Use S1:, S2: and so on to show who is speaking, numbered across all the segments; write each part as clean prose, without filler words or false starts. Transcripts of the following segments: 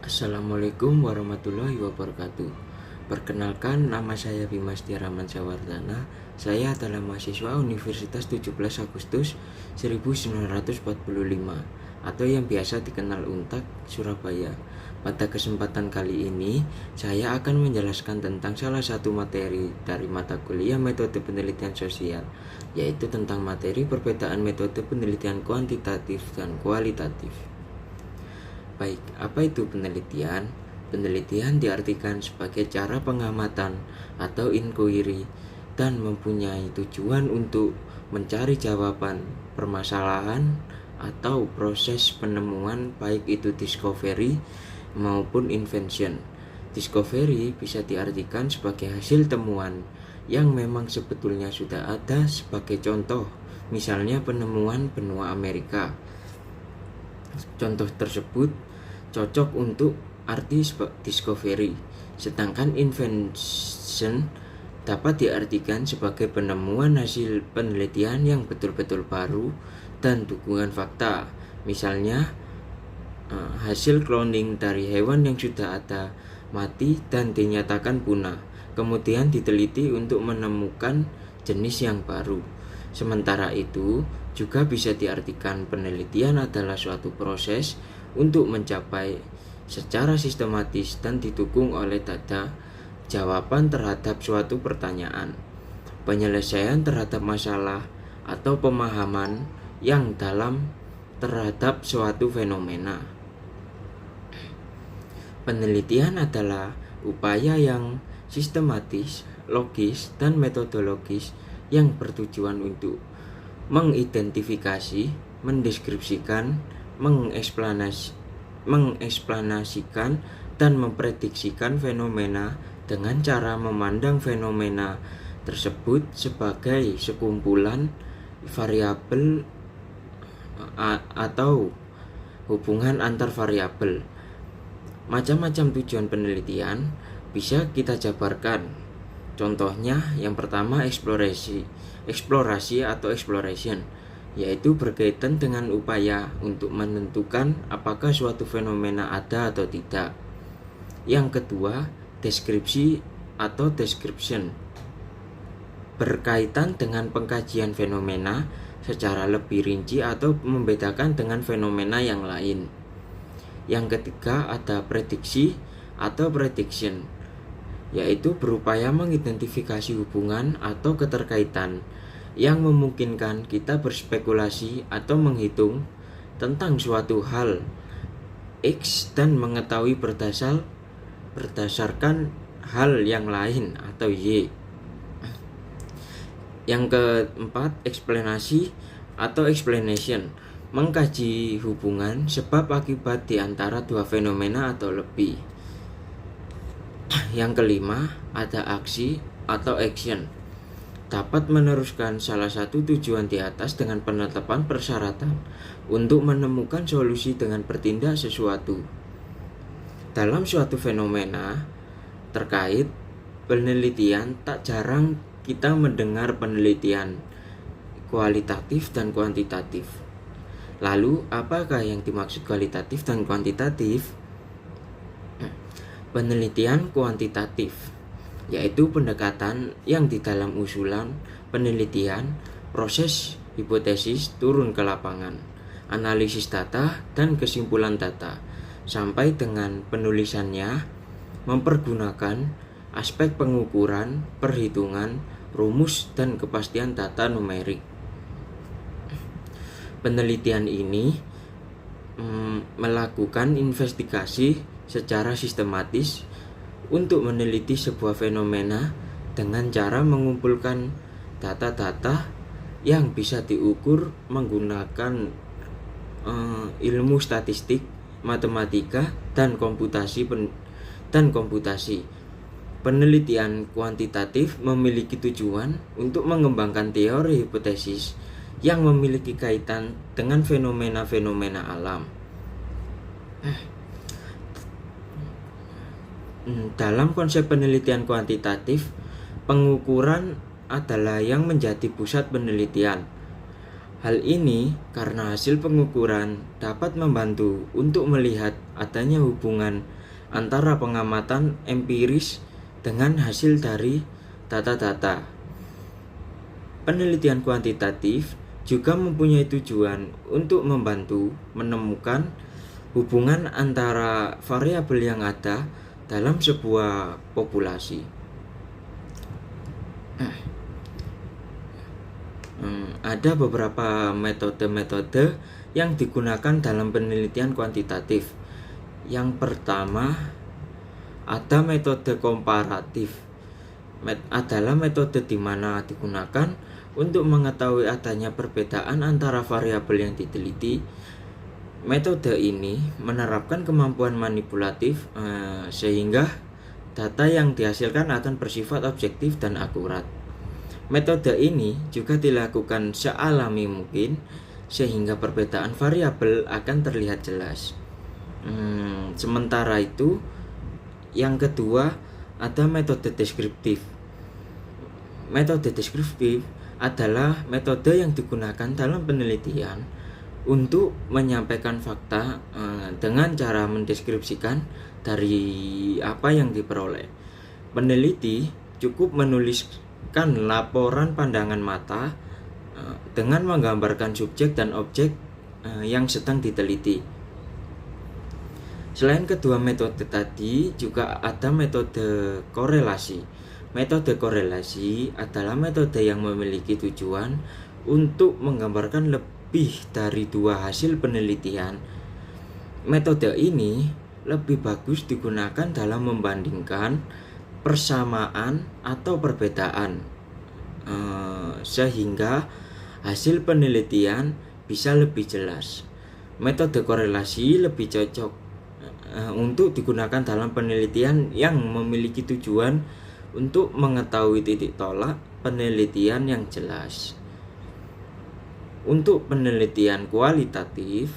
S1: Assalamualaikum warahmatullahi wabarakatuh. Perkenalkan, nama saya Bima Setiaraman Sawardana. Saya adalah mahasiswa Universitas 17 Agustus 1945 atau yang biasa dikenal UNTAK Surabaya. Pada kesempatan kali ini, saya akan menjelaskan tentang salah satu materi dari mata kuliah metode penelitian sosial, yaitu tentang materi perbedaan metode penelitian kuantitatif dan kualitatif. Baik, apa itu penelitian? Penelitian diartikan sebagai cara pengamatan atau inquiry dan mempunyai tujuan untuk mencari jawaban permasalahan atau proses penemuan, baik itu discovery maupun invention. Discovery bisa diartikan sebagai hasil temuan yang memang sebetulnya sudah ada, sebagai contoh misalnya penemuan benua Amerika. Contoh tersebut cocok untuk arti discovery, sedangkan invention dapat diartikan sebagai penemuan hasil penelitian yang betul-betul baru dan dukungan fakta. Misalnya hasil cloning dari hewan yang sudah ada mati dan dinyatakan punah, kemudian diteliti untuk menemukan jenis yang baru. Sementara itu, juga bisa diartikan penelitian adalah suatu proses untuk mencapai secara sistematis dan didukung oleh data jawaban terhadap suatu pertanyaan, penyelesaian terhadap masalah, atau pemahaman yang dalam terhadap suatu fenomena. Penelitian adalah upaya yang sistematis, logis, dan metodologis yang bertujuan untuk mengidentifikasi, mendeskripsikan, mengeksplanasikan, dan memprediksikan fenomena dengan cara memandang fenomena tersebut sebagai sekumpulan variabel atau hubungan antar variabel. Macam-macam tujuan penelitian bisa kita jabarkan. Contohnya, yang pertama eksplorasi atau exploration, yaitu berkaitan dengan upaya untuk menentukan apakah suatu fenomena ada atau tidak. Yang kedua, deskripsi atau description, berkaitan dengan pengkajian fenomena secara lebih rinci atau membedakan dengan fenomena yang lain. Yang ketiga, ada prediksi atau prediction, yaitu berupaya mengidentifikasi hubungan atau keterkaitan yang memungkinkan kita berspekulasi atau menghitung tentang suatu hal X dan mengetahui berdasarkan hal yang lain atau Y. Yang keempat, eksplanasi atau explanation, mengkaji hubungan sebab akibat di antara dua fenomena atau lebih. Yang kelima, ada aksi atau action, dapat meneruskan salah satu tujuan di atas dengan penetapan persyaratan untuk menemukan solusi dengan bertindak sesuatu. Dalam suatu fenomena terkait penelitian, tak jarang kita mendengar penelitian kualitatif dan kuantitatif. Lalu, apakah yang dimaksud kualitatif dan kuantitatif? Penelitian kuantitatif yaitu pendekatan yang di dalam usulan penelitian, proses hipotesis turun ke lapangan, analisis data dan kesimpulan data, sampai dengan penulisannya mempergunakan aspek pengukuran, perhitungan, rumus, dan kepastian data numerik. Penelitian ini melakukan investigasi secara sistematis untuk meneliti sebuah fenomena dengan cara mengumpulkan data-data yang bisa diukur menggunakan ilmu statistik, matematika, dan komputasi. Penelitian kuantitatif memiliki tujuan untuk mengembangkan teori hipotesis yang memiliki kaitan dengan fenomena-fenomena alam. Dalam konsep penelitian kuantitatif, pengukuran adalah yang menjadi pusat penelitian. Hal ini karena hasil pengukuran dapat membantu untuk melihat adanya hubungan antara pengamatan empiris dengan hasil dari data-data. Penelitian kuantitatif juga mempunyai tujuan untuk membantu menemukan hubungan antara variabel yang ada dalam sebuah populasi. Ada beberapa metode-metode yang digunakan dalam penelitian kuantitatif. Yang pertama, ada metode komparatif. Adalah metode di mana digunakan untuk mengetahui adanya perbedaan antara variabel yang diteliti. Metode ini menerapkan kemampuan manipulatif sehingga data yang dihasilkan akan bersifat objektif dan akurat. Metode ini juga dilakukan sealami mungkin sehingga perbedaan variabel akan terlihat jelas. Sementara itu, yang kedua ada metode deskriptif. Metode deskriptif adalah metode yang digunakan dalam penelitian untuk menyampaikan fakta dengan cara mendeskripsikan dari apa yang diperoleh. Peneliti cukup menuliskan laporan pandangan mata dengan menggambarkan subjek dan objek yang sedang diteliti. Selain kedua metode tadi, juga ada metode korelasi. Metode korelasi adalah metode yang memiliki tujuan untuk menggambarkan lebih dari dua hasil penelitian. Metode ini lebih bagus digunakan dalam membandingkan persamaan atau perbedaan sehingga hasil penelitian bisa lebih jelas. Metode korelasi lebih cocok untuk digunakan dalam penelitian yang memiliki tujuan untuk mengetahui titik tolak penelitian yang jelas. Untuk penelitian kualitatif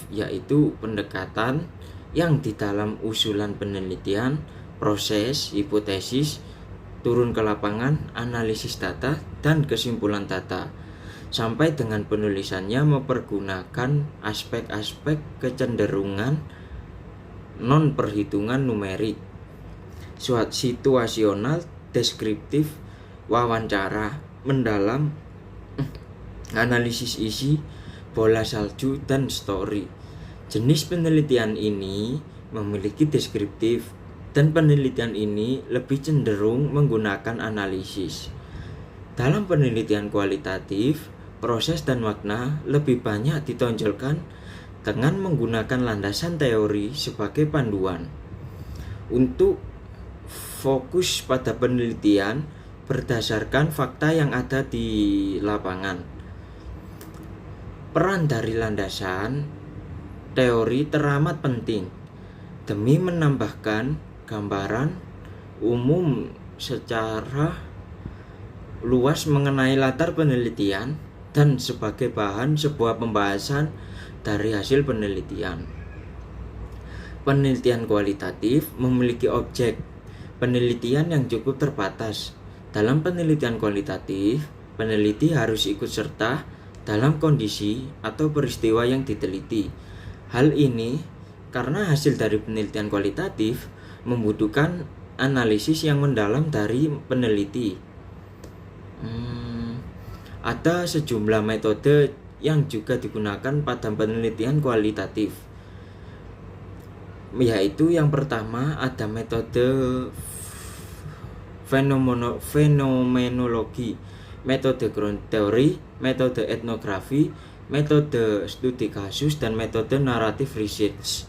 S1: yaitu pendekatan yang di dalam usulan penelitian, proses, hipotesis, turun ke lapangan, analisis data, dan kesimpulan data, sampai dengan penulisannya mempergunakan aspek-aspek kecenderungan non-perhitungan numerik, situasional, deskriptif, wawancara, mendalam, analisis isi, bola salju, dan story. Jenis penelitian ini memiliki deskriptif dan penelitian ini lebih cenderung menggunakan analisis. Dalam penelitian kualitatif, proses dan makna lebih banyak ditonjolkan dengan menggunakan landasan teori sebagai panduan. Untuk fokus pada penelitian berdasarkan fakta yang ada di lapangan. Peran dari landasan teori teramat penting demi menambahkan gambaran umum secara luas mengenai latar penelitian dan sebagai bahan sebuah pembahasan dari hasil penelitian. Penelitian kualitatif memiliki objek penelitian yang cukup terbatas. Dalam penelitian kualitatif, peneliti harus ikut serta dalam kondisi atau peristiwa yang diteliti. Hal ini karena hasil dari penelitian kualitatif membutuhkan analisis yang mendalam dari peneliti. Ada sejumlah metode yang juga digunakan pada penelitian kualitatif, yaitu yang pertama ada metode fenomenologi, metode ground theory, metode etnografi, metode studi kasus, dan metode narrative research.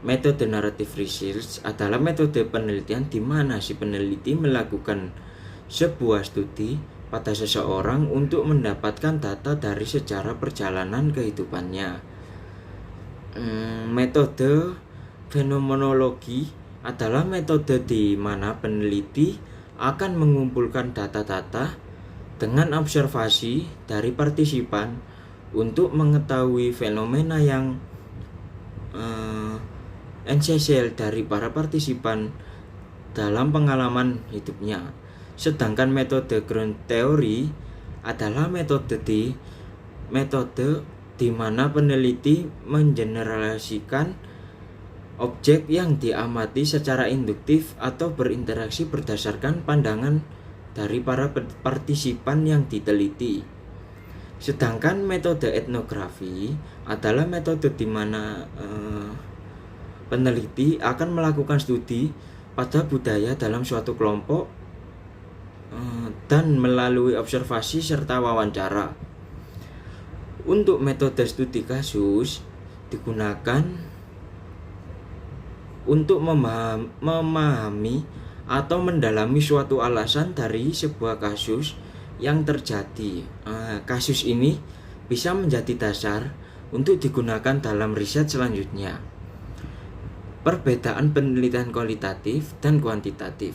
S1: Metode narrative research adalah metode penelitian di mana si peneliti melakukan sebuah studi pada seseorang untuk mendapatkan data dari sejarah perjalanan kehidupannya. Metode fenomenologi adalah metode di mana peneliti akan mengumpulkan data-data dengan observasi dari partisipan untuk mengetahui fenomena yang esensial dari para partisipan dalam pengalaman hidupnya. Sedangkan metode ground theory adalah metode di mana peneliti mengeneralisasikan objek yang diamati secara induktif atau berinteraksi berdasarkan pandangan dari para partisipan yang diteliti. Sedangkan metode etnografi adalah metode di mana peneliti akan melakukan studi pada budaya dalam suatu kelompok dan melalui observasi serta wawancara. Untuk metode studi kasus digunakan untuk memahami atau mendalami suatu alasan dari sebuah kasus yang terjadi. Kasus ini bisa menjadi dasar untuk digunakan dalam riset selanjutnya. Perbedaan penelitian kualitatif dan kuantitatif.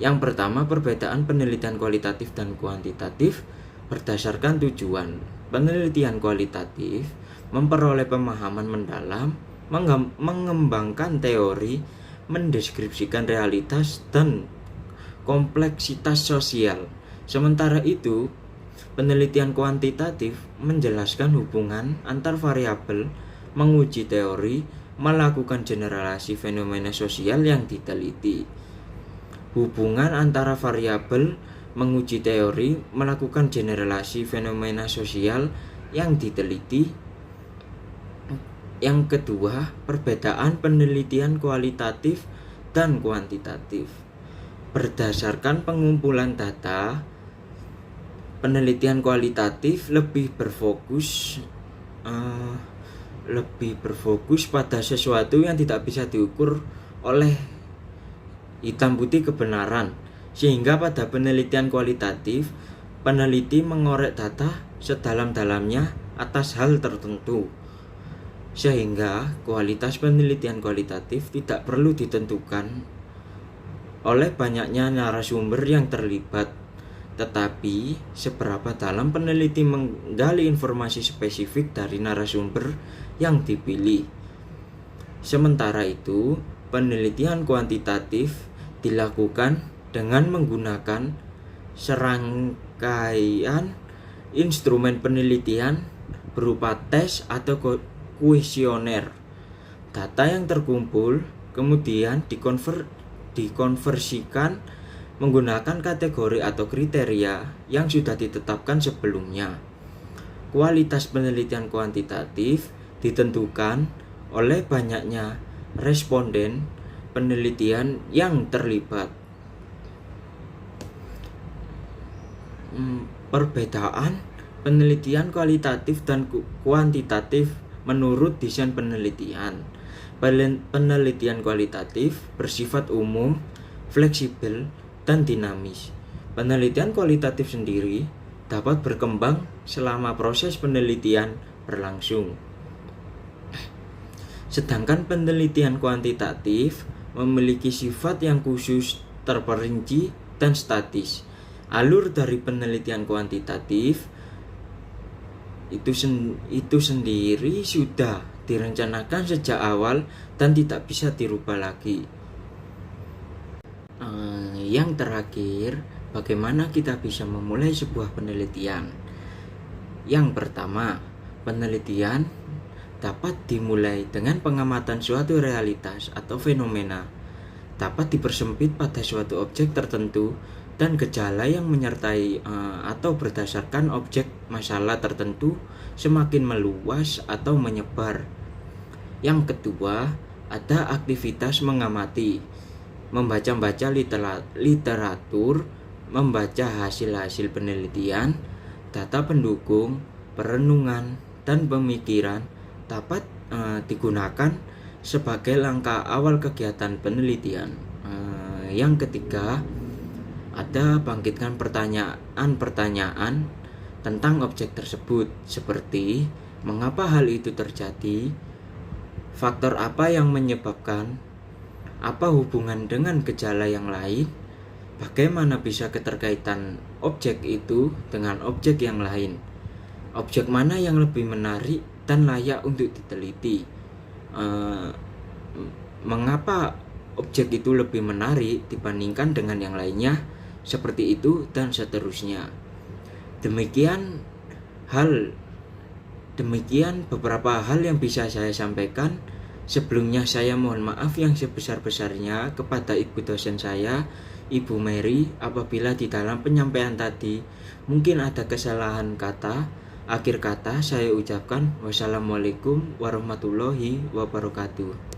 S1: Yang pertama, perbedaan penelitian kualitatif dan kuantitatif berdasarkan tujuan. Penelitian kualitatif memperoleh pemahaman mendalam, mengembangkan teori, mendeskripsikan realitas dan kompleksitas sosial. Sementara itu, penelitian kuantitatif menjelaskan hubungan antar variabel, menguji teori, melakukan generalisasi fenomena sosial yang diteliti. Hubungan antara variabel, menguji teori, melakukan generalisasi fenomena sosial yang diteliti. Yang kedua, perbedaan penelitian kualitatif dan kuantitatif. Berdasarkan pengumpulan data, penelitian kualitatif lebih berfokus pada sesuatu yang tidak bisa diukur oleh hitam putih kebenaran, sehingga pada penelitian kualitatif peneliti mengorek data sedalam-dalamnya atas hal tertentu, sehingga kualitas penelitian kualitatif tidak perlu ditentukan oleh banyaknya narasumber yang terlibat, tetapi seberapa dalam peneliti menggali informasi spesifik dari narasumber yang dipilih. Sementara itu, penelitian kuantitatif dilakukan dengan menggunakan serangkaian instrumen penelitian berupa tes atau kuesioner. Data yang terkumpul kemudian dikonversikan menggunakan kategori atau kriteria yang sudah ditetapkan sebelumnya. Kualitas penelitian kuantitatif ditentukan oleh banyaknya responden penelitian yang terlibat. Perbedaan penelitian kualitatif dan kuantitatif menurut desain penelitian. Penelitian kualitatif bersifat umum, fleksibel, dan dinamis. Penelitian kualitatif sendiri dapat berkembang selama proses penelitian berlangsung. Sedangkan penelitian kuantitatif memiliki sifat yang khusus, terperinci, dan statis. Alur dari penelitian kuantitatif itu sendiri sudah direncanakan sejak awal dan tidak bisa dirubah lagi. Yang terakhir, bagaimana kita bisa memulai sebuah penelitian? Yang pertama, penelitian dapat dimulai dengan pengamatan suatu realitas atau fenomena, dapat dipersempit pada suatu objek tertentu dan gejala yang menyertai atau berdasarkan objek masalah tertentu semakin meluas atau menyebar. Yang kedua, ada aktivitas mengamati, membaca literatur, membaca hasil-hasil penelitian, data pendukung, perenungan, dan pemikiran dapat digunakan sebagai langkah awal kegiatan penelitian. Yang ketiga, ada bangkitkan pertanyaan-pertanyaan tentang objek tersebut, seperti mengapa hal itu terjadi, faktor apa yang menyebabkan, apa hubungan dengan gejala yang lain, bagaimana bisa keterkaitan objek itu dengan objek yang lain, objek mana yang lebih menarik dan layak untuk diteliti, mengapa objek itu lebih menarik dibandingkan dengan yang lainnya, seperti itu dan seterusnya. Demikian beberapa hal yang bisa saya sampaikan. Sebelumnya saya mohon maaf yang sebesar-besarnya kepada ibu dosen saya, Ibu Mary, apabila di dalam penyampaian tadi mungkin ada kesalahan kata. Akhir kata saya ucapkan wassalamualaikum warahmatullahi wabarakatuh.